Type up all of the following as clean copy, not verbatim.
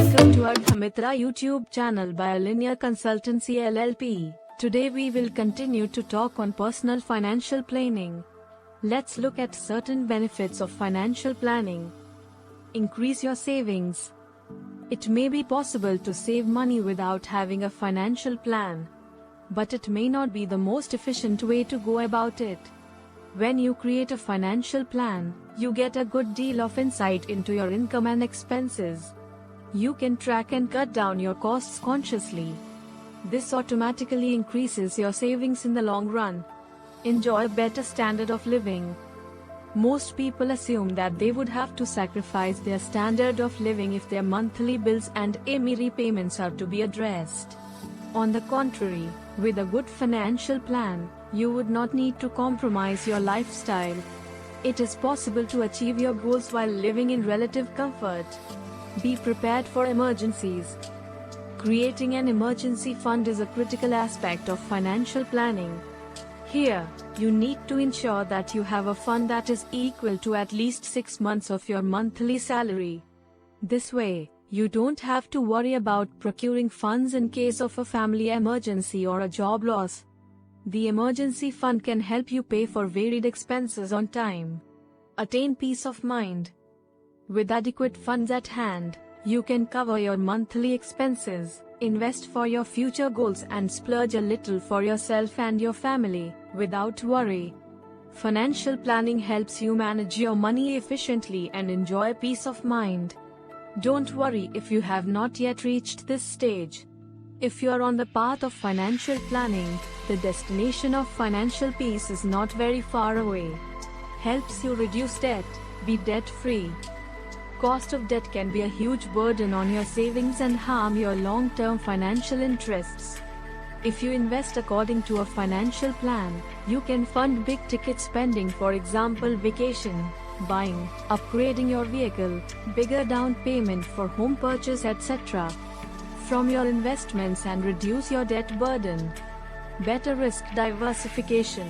Welcome to Arthamitra YouTube channel by Linear Consultancy LLP. Today we will continue to talk on personal financial planning. Let's look at certain benefits of financial planning. Increase your savings. It may be possible to save money without having a financial plan, but it may not be the most efficient way to go about it. When you create a financial plan, you get a good deal of insight into your income and expenses. You can track and cut down your costs consciously. This automatically increases your savings in the long run. Enjoy a better standard of living. Most people assume that they would have to sacrifice their standard of living if their monthly bills and EMI repayments are to be addressed. On the contrary, with a good financial plan, you would not need to compromise your lifestyle. It is possible to achieve your goals while living in relative comfort. Be prepared for emergencies. Creating an emergency fund is a critical aspect of financial planning. Here, you need to ensure that you have a fund that is equal to at least 6 months of your monthly salary. This way, you don't have to worry about procuring funds in case of a family emergency or a job loss. The emergency fund can help you pay for varied expenses on time. Attain peace of mind. With adequate funds at hand, you can cover your monthly expenses, invest for your future goals and splurge a little for yourself and your family, without worry. Financial planning helps you manage your money efficiently and enjoy peace of mind. Don't worry if you have not yet reached this stage. If you are on the path of financial planning, the destination of financial peace is not very far away. Helps you reduce debt, be debt-free. Cost of debt can be a huge burden on your savings and harm your long-term financial interests. If you invest according to a financial plan, you can fund big-ticket spending, for example vacation, buying, upgrading your vehicle, bigger down payment for home purchase, etc. from your investments and reduce your debt burden. Better risk diversification.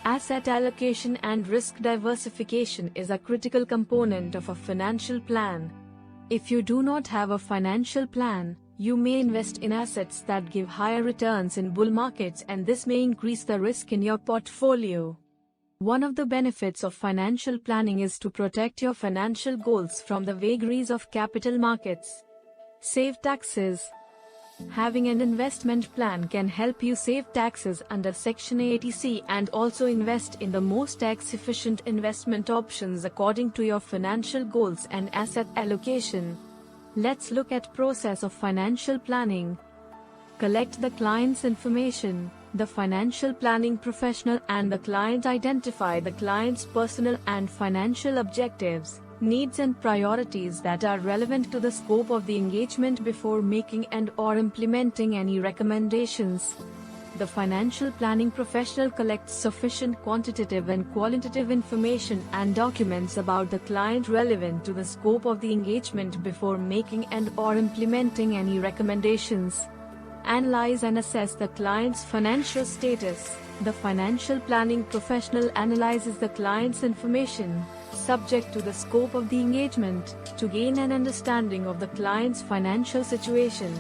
Asset allocation and risk diversification is a critical component of a financial plan. If you do not have a financial plan, you may invest in assets that give higher returns in bull markets, and this may increase the risk in your portfolio. One of the benefits of financial planning is to protect your financial goals from the vagaries of capital markets. Save taxes. Having an investment plan can help you save taxes under Section 80C and also invest in the most tax-efficient investment options according to your financial goals and asset allocation. Let's look at process of financial planning. Collect the client's information. The financial planning professional and the client identify the client's personal and financial objectives, needs and priorities that are relevant to the scope of the engagement before making and/or implementing any recommendations. The financial planning professional collects sufficient quantitative and qualitative information and documents about the client relevant to the scope of the engagement before making and/or implementing any recommendations. Analyze and assess the client's financial status. The financial planning professional analyzes the client's information, subject to the scope of the engagement, to gain an understanding of the client's financial situation.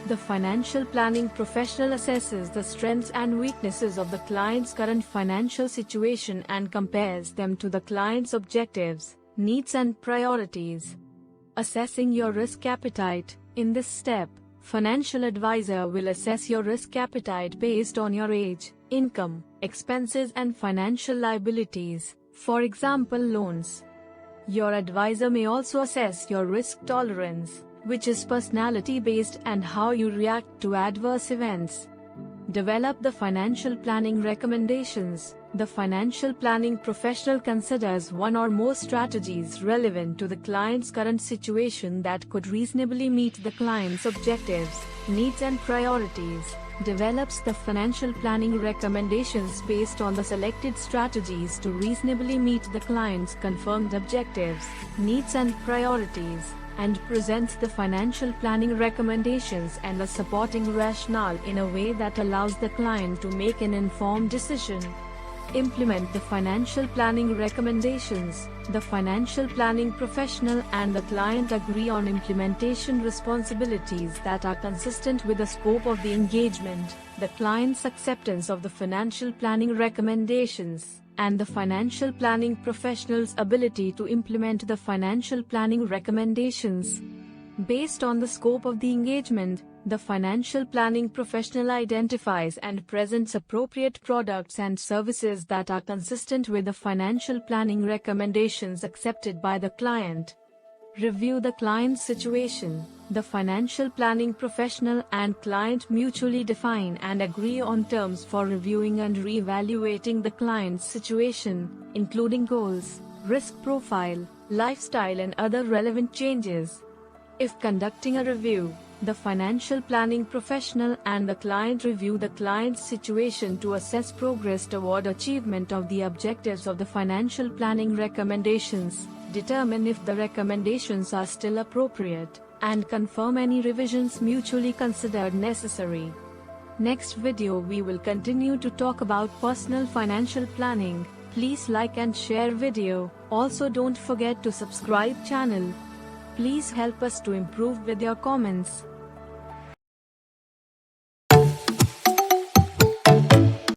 The financial planning professional assesses the strengths and weaknesses of the client's current financial situation and compares them to the client's objectives, needs and priorities. Assessing your risk appetite. In this step, financial advisor will assess your risk appetite based on your age, income, expenses and financial liabilities. For example, loans. Your advisor may also assess your risk tolerance, which is personality-based, and how you react to adverse events. Develop the financial planning recommendations. The financial planning professional considers one or more strategies relevant to the client's current situation that could reasonably meet the client's objectives, needs and priorities. Develops the financial planning recommendations based on the selected strategies to reasonably meet the client's confirmed objectives, needs and priorities, and presents the financial planning recommendations and the supporting rationale in a way that allows the client to make an informed decision. Implement the financial planning recommendations. The financial planning professional and the client agree on implementation responsibilities that are consistent with the scope of the engagement, the client's acceptance of the financial planning recommendations, and the financial planning professional's ability to implement the financial planning recommendations. Based on the scope of the engagement, the financial planning professional identifies and presents appropriate products and services that are consistent with the financial planning recommendations accepted by the client. Review the client's situation. The financial planning professional and client mutually define and agree on terms for reviewing and re-evaluating the client's situation, including goals, risk profile, lifestyle and other relevant changes. If conducting a review, the financial planning professional and the client review the client's situation to assess progress toward achievement of the objectives of the financial planning recommendations, determine if the recommendations are still appropriate, and confirm any revisions mutually considered necessary. Next video we will continue to talk about personal financial planning. Please like and share video. Also don't forget to subscribe channel. Please help us to improve with your comments.